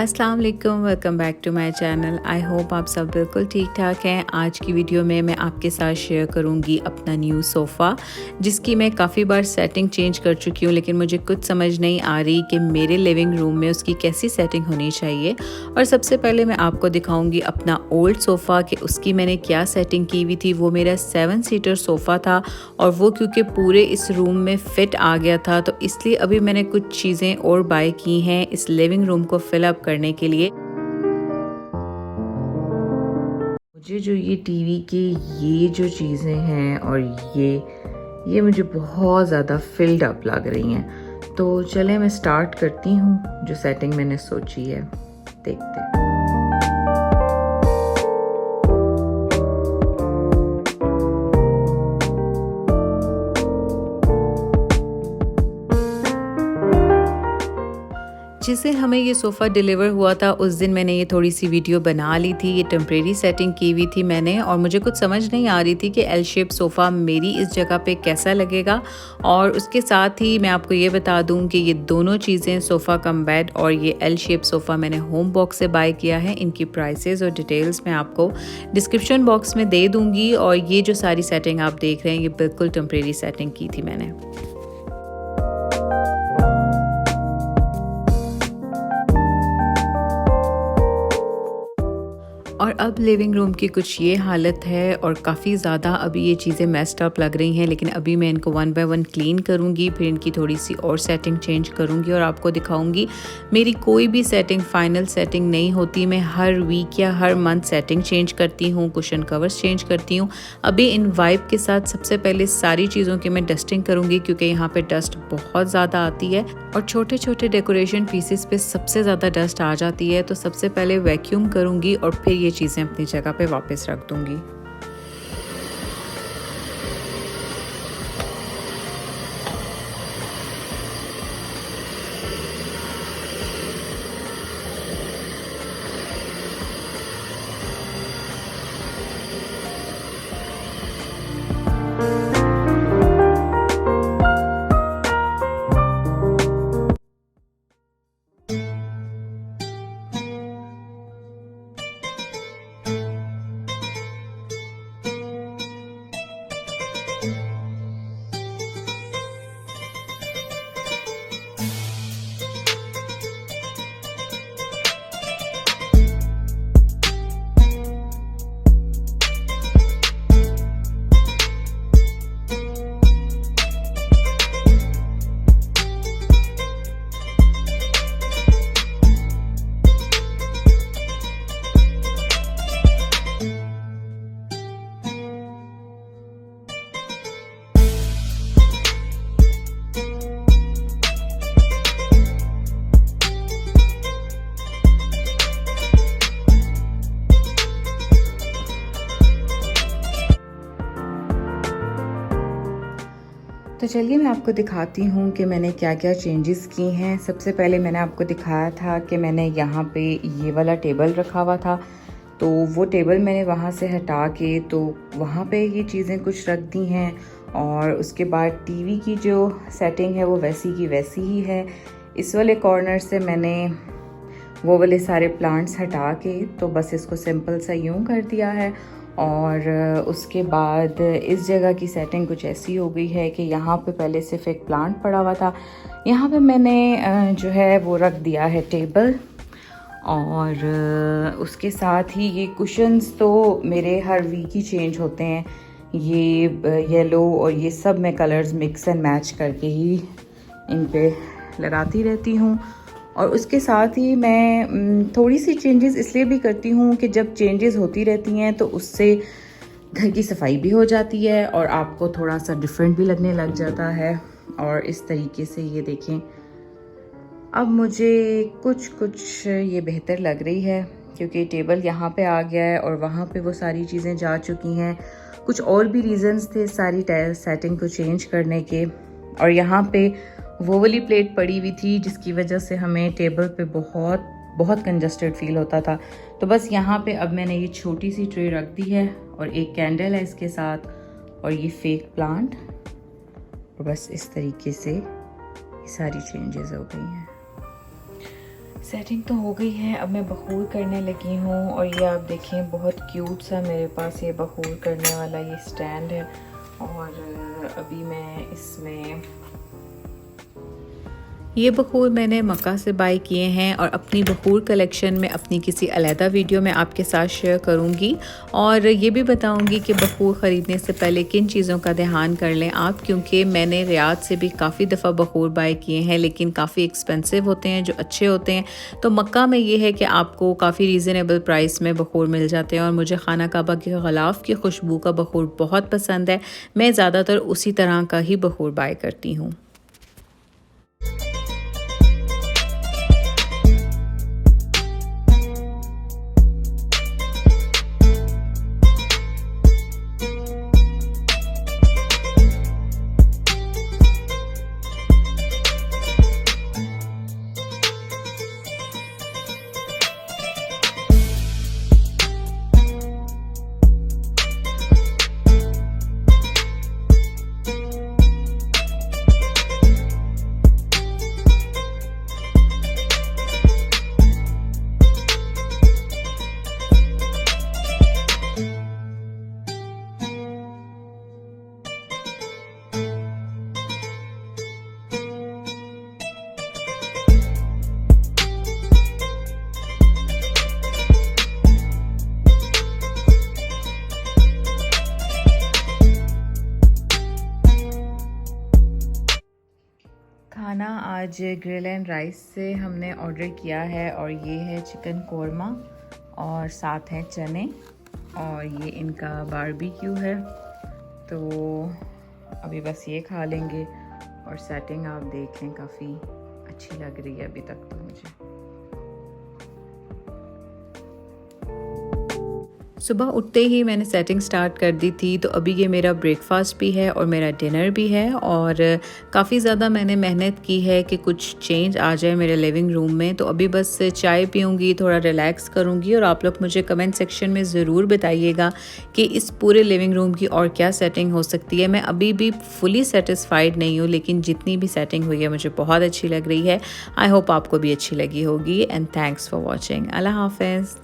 अस्सलाम वालेकुम, welcome back to my channel. I hope आप सब बिल्कुल ठीक ठाक हैं। आज की वीडियो में मैं आपके साथ शेयर करूंगी अपना न्यू सोफ़ा, जिसकी मैं काफ़ी बार सेटिंग चेंज कर चुकी हूं, लेकिन मुझे कुछ समझ नहीं आ रही कि मेरे लिविंग रूम में उसकी कैसी सेटिंग होनी चाहिए। और सबसे पहले मैं आपको दिखाऊंगी अपना ओल्ड सोफ़ा कि उसकी मैंने क्या सेटिंग की हुई थी। वो मेरा 7 सीटर सोफ़ा था और वो क्योंकि पूरे इस रूम में फ़िट आ गया था, तो इसलिए अभी मैंने कुछ चीज़ें और बाय की हैं इस लिविंग रूम को फिल अप करने के लिए। मुझे जो ये टीवी की ये जो चीज़ें हैं और ये मुझे बहुत ज़्यादा फिल्ड अप लग रही हैं। तो चलें मैं स्टार्ट करती हूँ जो सेटिंग मैंने सोची है, देखते हैं। जिसे हमें ये सोफ़ा डिलीवर हुआ था उस दिन मैंने ये थोड़ी सी वीडियो बना ली थी। ये टेम्परेरी सेटिंग की हुई थी मैंने, और मुझे कुछ समझ नहीं आ रही थी कि एल शेप सोफ़ा मेरी इस जगह पे कैसा लगेगा। और उसके साथ ही मैं आपको ये बता दूं कि ये दोनों चीज़ें, सोफ़ा कम बेड और ये एल शेप सोफ़ा, मैंने होम बॉक्स से बाय किया है। इनकी प्राइसेस और डिटेल्स मैं आपको डिस्क्रिप्शन बॉक्स में दे दूँगी। और ये जो सारी सेटिंग आप देख रहे हैं, ये बिल्कुल टेम्परेरी सेटिंग की थी मैंने। और अब लिविंग रूम की कुछ ये हालत है और काफ़ी ज़्यादा अभी ये चीज़ें मेस्ड अप लग रही हैं, लेकिन अभी मैं इनको वन बाय वन क्लीन करूँगी, फिर इनकी थोड़ी सी और सेटिंग चेंज करूँगी और आपको दिखाऊँगी। मेरी कोई भी सेटिंग फाइनल सेटिंग नहीं होती, मैं हर वीक या हर मंथ सेटिंग चेंज करती हूँ, कुशन कवर्स चेंज करती हूँ। अभी इन वाइप के साथ सबसे पहले सारी चीज़ों की मैं डस्टिंग करूँगी, क्योंकि यहाँ पर डस्ट बहुत ज़्यादा आती है और छोटे छोटे डेकोरेशन पीसेस पे सबसे ज़्यादा डस्ट आ जाती है। तो सबसे पहले वैक्यूम करूँगी और फिर ये चीज़ें अपनी जगह पे वापस रख दूँगी। तो चलिए मैं आपको दिखाती हूँ कि मैंने क्या क्या चेंजेस की हैं। सबसे पहले मैंने आपको दिखाया था कि मैंने यहाँ पे ये वाला टेबल रखा हुआ था, तो वो टेबल मैंने वहाँ से हटा के तो वहाँ पे ये चीज़ें कुछ रख दी हैं। और उसके बाद टीवी की जो सेटिंग है वो वैसी की वैसी ही है। इस वाले कॉर्नर से मैंने वो वाले सारे प्लांट्स हटा के तो बस इसको सिंपल सा यूँ कर दिया है। और उसके बाद इस जगह की सेटिंग कुछ ऐसी हो गई है कि यहाँ पे पहले सिर्फ एक प्लांट पड़ा हुआ था, यहाँ पे मैंने जो है वो रख दिया है टेबल। और उसके साथ ही ये कुशन्स तो मेरे हर वीक ही चेंज होते हैं। ये येलो और ये सब मैं कलर्स मिक्स एंड मैच करके ही इन पे लगाती रहती हूँ। और उसके साथ ही मैं थोड़ी सी चेंजेस इसलिए भी करती हूँ कि जब चेंजेस होती रहती हैं तो उससे घर की सफाई भी हो जाती है और आपको थोड़ा सा डिफरेंट भी लगने लग जाता है। और इस तरीके से ये देखें, अब मुझे कुछ ये बेहतर लग रही है, क्योंकि टेबल यहाँ पे आ गया है और वहाँ पे वो सारी चीज़ें जा चुकी हैं। कुछ और भी रीज़न्स थे सारी सेटिंग को चेंज करने के। और यहाँ पे वो वाली प्लेट पड़ी हुई थी जिसकी वजह से हमें टेबल पे बहुत कंजस्टेड फील होता था। तो बस यहाँ पे अब मैंने ये छोटी सी ट्रे रख दी है और एक कैंडल है इसके साथ और ये फेक प्लांट, और बस इस तरीके से सारी चेंजेस हो गई हैं। सेटिंग तो हो गई है, अब मैं बखूर करने लगी हूँ। और ये आप देखें बहुत क्यूट सा मेरे पास ये बखूर करने वाला ये स्टैंड है। और अभी मैं इसमें ये बखूर मैंने मक्का से बाय किए हैं और अपनी बखूर कलेक्शन में अपनी किसी अलहदा वीडियो में आपके साथ शेयर करूंगी। और ये भी बताऊंगी कि बखूर ख़रीदने से पहले किन चीज़ों का ध्यान कर लें आप, क्योंकि मैंने रियाद से भी काफ़ी दफ़ा बखूर बाय किए हैं लेकिन काफ़ी एक्सपेंसिव होते हैं जो अच्छे होते हैं। तो मक्का में ये है कि आपको काफ़ी रीज़नेबल प्राइस में बखूर मिल जाते हैं। और मुझे खाना काबा के ग़िलाफ़ की खुशबू का बखूर बहुत पसंद है, मैं ज़्यादातर उसी तरह का ही बखूर बाय करती हूँ। खाना आज ग्रिल एंड राइस से हमने ऑर्डर किया है और ये है चिकन कोरमा और साथ हैं चने और ये इनका बारबेक्यू है। तो अभी बस ये खा लेंगे। और सेटिंग आप देख लें काफ़ी अच्छी लग रही है अभी तक तो मुझे। सुबह उठते ही मैंने सेटिंग स्टार्ट कर दी थी। तो अभी ये मेरा ब्रेकफास्ट भी है और मेरा डिनर भी है। और काफ़ी ज़्यादा मैंने मेहनत की है कि कुछ चेंज आ जाए मेरे लिविंग रूम में। तो अभी बस चाय पीऊँगी, थोड़ा रिलैक्स करूँगी। और आप लोग मुझे कमेंट सेक्शन में ज़रूर बताइएगा कि इस पूरे लिविंग रूम की और क्या सेटिंग हो सकती है। मैं अभी भी फुली सेटिस्फाइड नहीं हूँ, लेकिन जितनी भी सेटिंग हुई है मुझे बहुत अच्छी लग रही है। आई होप आपको भी अच्छी लगी होगी। And thanks for watching. अल्लाह हाफ़िज़।